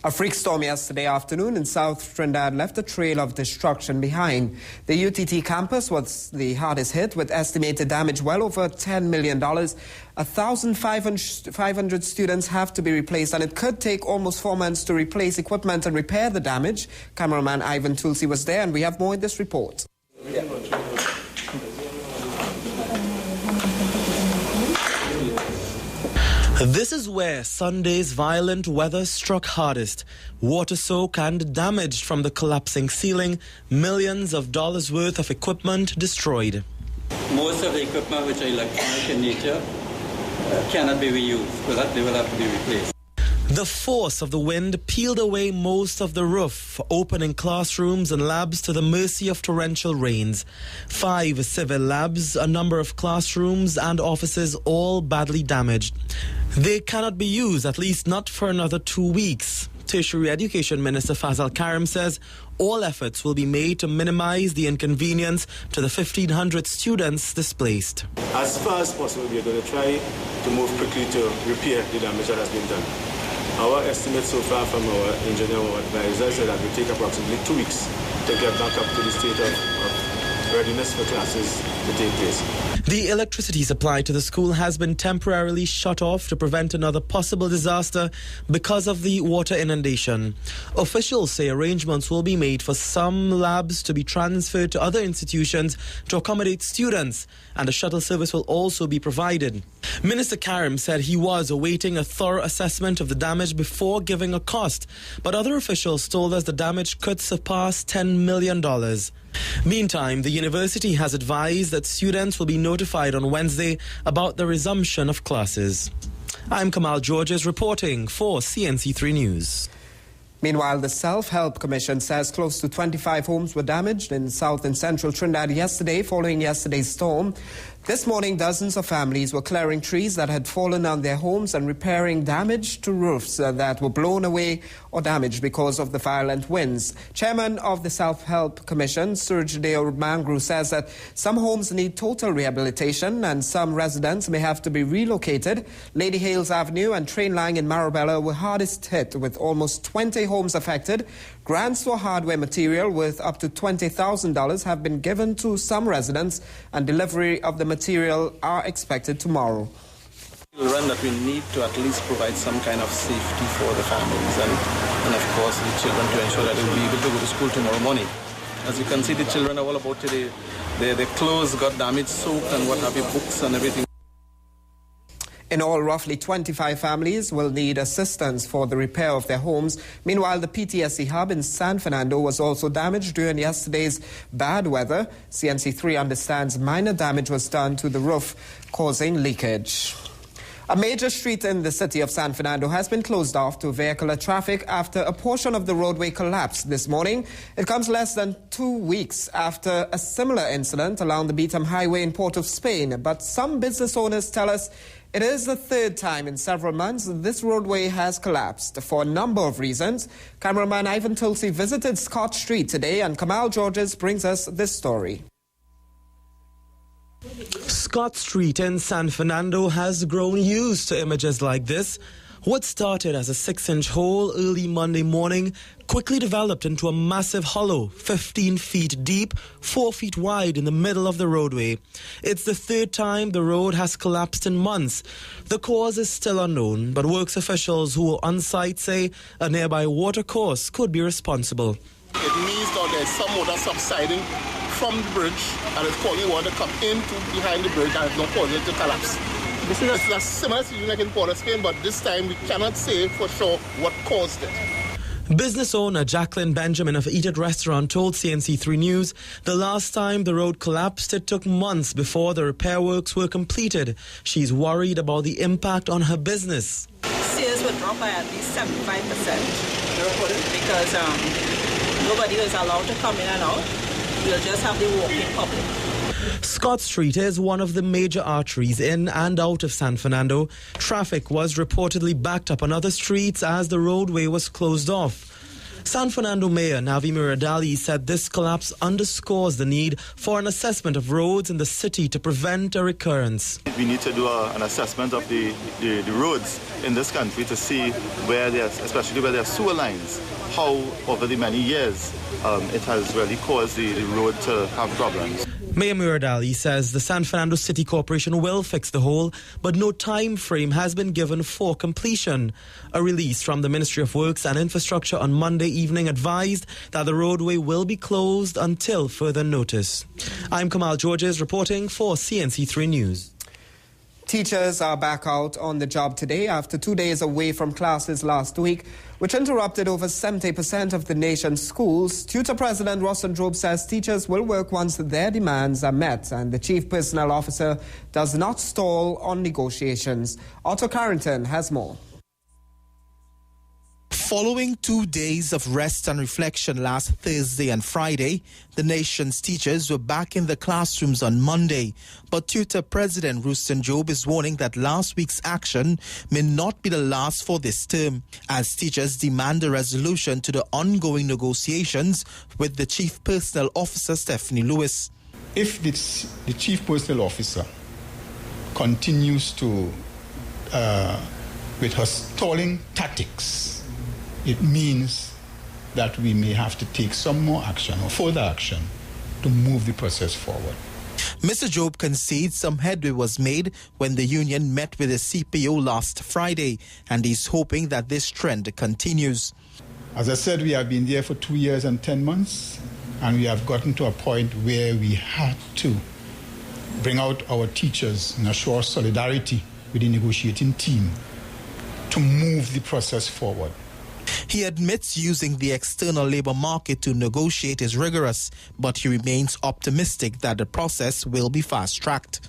A freak storm yesterday afternoon in South Trinidad left a trail of destruction behind. The UTT campus was the hardest hit, with estimated damage well over $10 million. 1,500 students have to be replaced, and it could take almost 4 months to replace equipment and repair the damage. Cameraman Ivan Tulsi was there, and we have more in this report. This is where Sunday's violent weather struck hardest. Water soaked and damaged from the collapsing ceiling, millions of dollars worth of equipment destroyed. Most of the equipment which are electronic in nature cannot be reused, but they will have to be replaced. The force of the wind peeled away most of the roof, opening classrooms and labs to the mercy of torrential rains. 5 civil labs, a number of classrooms and offices all badly damaged. They cannot be used, at least not for another 2 weeks. Tertiary Education Minister Fazal Karim says all efforts will be made to minimize the inconvenience to the 1,500 students displaced. As far as possible, we are going to try to move quickly to repair the damage that has been done. Our estimate so far from our engineer or advisor is that it will take approximately 2 weeks to get back up to the state of readiness for classes to take place. The electricity supply to the school has been temporarily shut off to prevent another possible disaster because of the water inundation. Officials say arrangements will be made for some labs to be transferred to other institutions to accommodate students, and a shuttle service will also be provided. Minister Karim said he was awaiting a thorough assessment of the damage before giving a cost, but other officials told us the damage could surpass $10 million. Meantime, the university has advised that students will be notified on Wednesday about the resumption of classes. I'm Kamal Georges reporting for CNC3 News. Meanwhile, the Self-Help Commission says close to 25 homes were damaged in south and central Trinidad yesterday following yesterday's storm. This morning, dozens of families were clearing trees that had fallen on their homes and repairing damage to roofs that were blown away or damaged because of the violent winds. Chairman of the Self-Help Commission, Surjadeo Mangru, says that some homes need total rehabilitation and some residents may have to be relocated. Lady Hales Avenue and Train Line in Marabella were hardest hit, with almost 20 homes affected. Grants for hardware material worth up to $20,000 have been given to some residents, and delivery of the material are expected tomorrow. Run that we need to at least provide some kind of safety for the families and of course the children, to ensure that they will be able to go to school tomorrow morning. As you can see, the children are all about today. Their clothes got damaged, soaked and what have you, books and everything. In all, roughly 25 families will need assistance for the repair of their homes. Meanwhile, the PTSD hub in San Fernando was also damaged during yesterday's bad weather. CNC3 understands minor damage was done to the roof, causing leakage. A major street in the city of San Fernando has been closed off to vehicular traffic after a portion of the roadway collapsed this morning. It comes less than 2 weeks after a similar incident along the Beetham Highway in Port of Spain. But some business owners tell us it is the third time in several months this roadway has collapsed for a number of reasons. Cameraman Ivan Tulsi visited Scott Street today, and Kamal Georges brings us this story. Scott Street in San Fernando has grown used to images like this. What started as a 6-inch hole early Monday morning quickly developed into a massive hollow, 15 feet deep, 4 feet wide in the middle of the roadway. It's the third time the road has collapsed in months. The cause is still unknown, but works officials who were on site say a nearby water course could be responsible. It means that there's some water subsiding from the bridge and it's causing water to come into behind the bridge and it's not causing it to collapse. This is a similar situation like in Port of Spain, but this time we cannot say for sure what caused it. Business owner Jacqueline Benjamin of Eat It Restaurant told CNC3 News the last time the road collapsed, it took months before the repair works were completed. She's worried about the impact on her business. Sales will drop by at least 75% because nobody is allowed to come in and out. We'll just have the walking public. Scott Street is one of the major arteries in and out of San Fernando. Traffic was reportedly backed up on other streets as the roadway was closed off. San Fernando Mayor Navi Miradali said this collapse underscores the need for an assessment of roads in the city to prevent a recurrence. We need to do an assessment of the roads in this country to see where there's, especially where there are sewer lines, how over the many years it has really caused the road to have problems. Mayor Miradali says the San Fernando City Corporation will fix the hole, but no time frame has been given for completion. A release from the Ministry of Works and Infrastructure on Monday evening advised that the roadway will be closed until further notice. I'm Kamal Georges reporting for CNC3 News. Teachers are back out on the job today after 2 days away from classes last week, which interrupted over 70% of the nation's schools. Tutor President Russell Jobe says teachers will work once their demands are met, and the Chief Personnel Officer does not stall on negotiations. Otto Carrington has more. Following 2 days of rest and reflection last Thursday and Friday, the nation's teachers were back in the classrooms on Monday. But Tutor President Russell Jobe is warning that last week's action may not be the last for this term, as teachers demand a resolution to the ongoing negotiations with the Chief Personnel Officer, Stephanie Lewis. If the Chief Personnel Officer continues to, with her stalling tactics, it means that we may have to take some more action or further action to move the process forward. Mr. Jobe concedes some headway was made when the union met with the CPO last Friday, and he's hoping that this trend continues. As I said, we have been there for 2 years and 10 months, and we have gotten to a point where we had to bring out our teachers and assure solidarity with the negotiating team to move the process forward. He admits using the external labor market to negotiate is rigorous, but he remains optimistic that the process will be fast-tracked.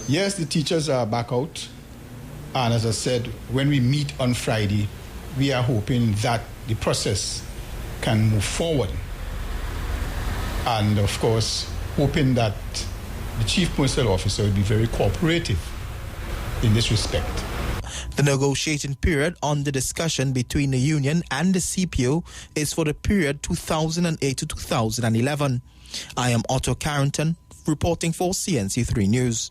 Yes, the teachers are back out, and as I said, when we meet on Friday, we are hoping that the process can move forward. And of course, hoping that the Chief Personnel Officer will be very cooperative in this respect. The negotiating period on the discussion between the union and the CPO is for the period 2008 to 2011. I am Otto Carrington, reporting for CNC3 News.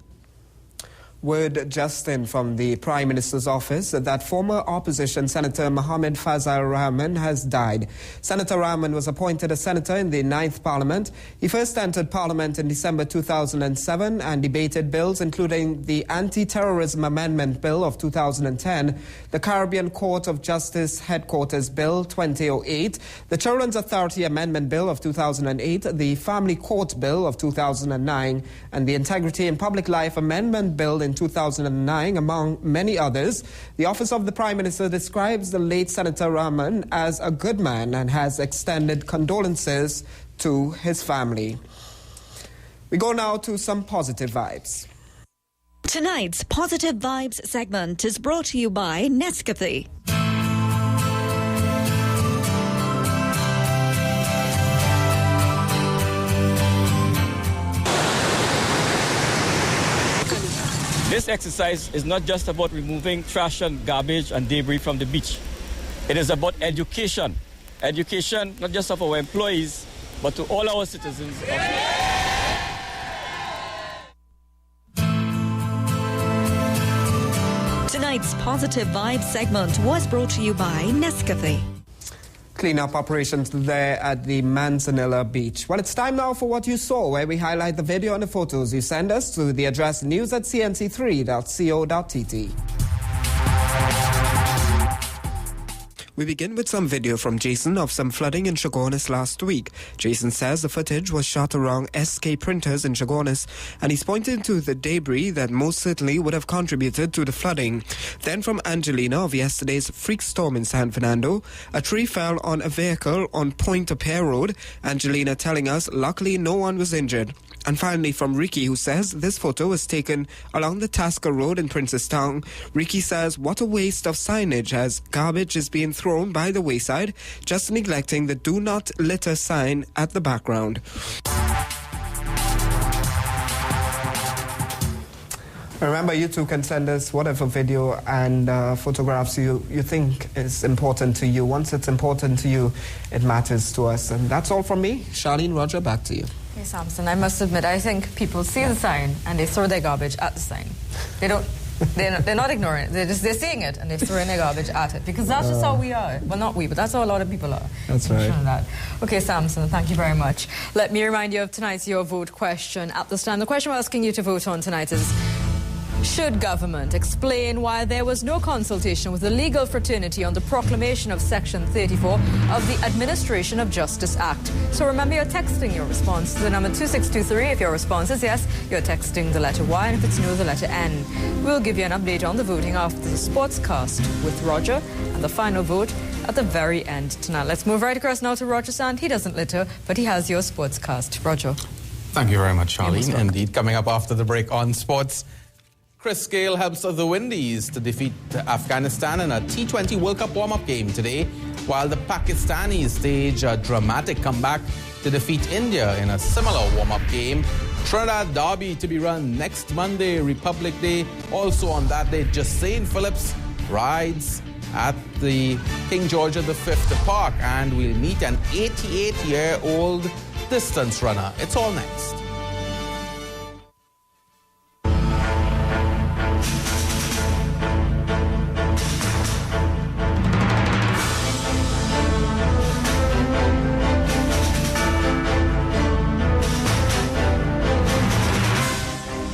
Word just in from the Prime Minister's office that former opposition Senator Mohammed Fazal Rahman has died. Senator Rahman was appointed a senator in the 9th Parliament. He first entered Parliament in December 2007 and debated bills including the Anti-Terrorism Amendment Bill of 2010, the Caribbean Court of Justice Headquarters Bill 2008, the Children's Authority Amendment Bill of 2008, the Family Court Bill of 2009, and the Integrity in Public Life Amendment Bill in 2009, among many others. The Office of the Prime Minister describes the late Senator Rahman as a good man and has extended condolences to his family. We go now to some positive vibes. Tonight's Positive Vibes segment is brought to you by Nescafe. This exercise is not just about removing trash and garbage and debris from the beach. It is about education. Education not just of our employees, but to all our citizens. Tonight's Positive Vibes segment was brought to you by Nescafe. Cleanup operations there at the Manzanilla Beach. Well, it's time now for What You Saw, where we highlight the video and the photos you send us to the address news@cnc3.co.tt. We begin with some video from Jason of some flooding in Chaguanas last week. Jason says the footage was shot around SK Printers in Chaguanas, and he's pointed to the debris that most certainly would have contributed to the flooding. Then from Angelina of yesterday's freak storm in San Fernando, a tree fell on a vehicle on Point Repair Road. Angelina telling us luckily no one was injured. And finally from Ricky, who says this photo was taken along the Tasker Road in Princestown. Ricky says what a waste of signage as garbage is being thrown by the wayside, just neglecting the do not litter sign at the background. Remember, you too can send us whatever video and photographs you think is important to you. Once it's important to you, it matters to us. And that's all from me. Charlene, Roger, back to you. Okay, Samson, I must admit, I think people see the sign and they throw their garbage at the sign. They don't. They're not ignoring it. They're seeing it and they're throwing their garbage at it because that's just how we are. Well, not we, but that's how a lot of people are. That's right. That. Okay, Samson, thank you very much. Let me remind you of tonight's Your Vote question. At this time, the question we're asking you to vote on tonight is: should government explain why there was no consultation with the legal fraternity on the proclamation of Section 34 of the Administration of Justice Act? So remember, you're texting your response to the number 2623. If your response is yes, you're texting the letter Y, and if it's no, the letter N. We'll give you an update on the voting after the Sportscast with Roger, and the final vote at the very end tonight. Let's move right across now to Roger Sand. He doesn't litter, but he has your Sportscast. Roger. Thank you very much, Charlene. Indeed, coming up after the break on sports, Chris Gayle helps the Windies to defeat Afghanistan in a T20 World Cup warm-up game today, while the Pakistanis stage a dramatic comeback to defeat India in a similar warm-up game. Trinidad Derby to be run next Monday, Republic Day. Also on that day, Justine Phillips rides at the King George V Park, and we'll meet an 88-year-old distance runner. It's all next.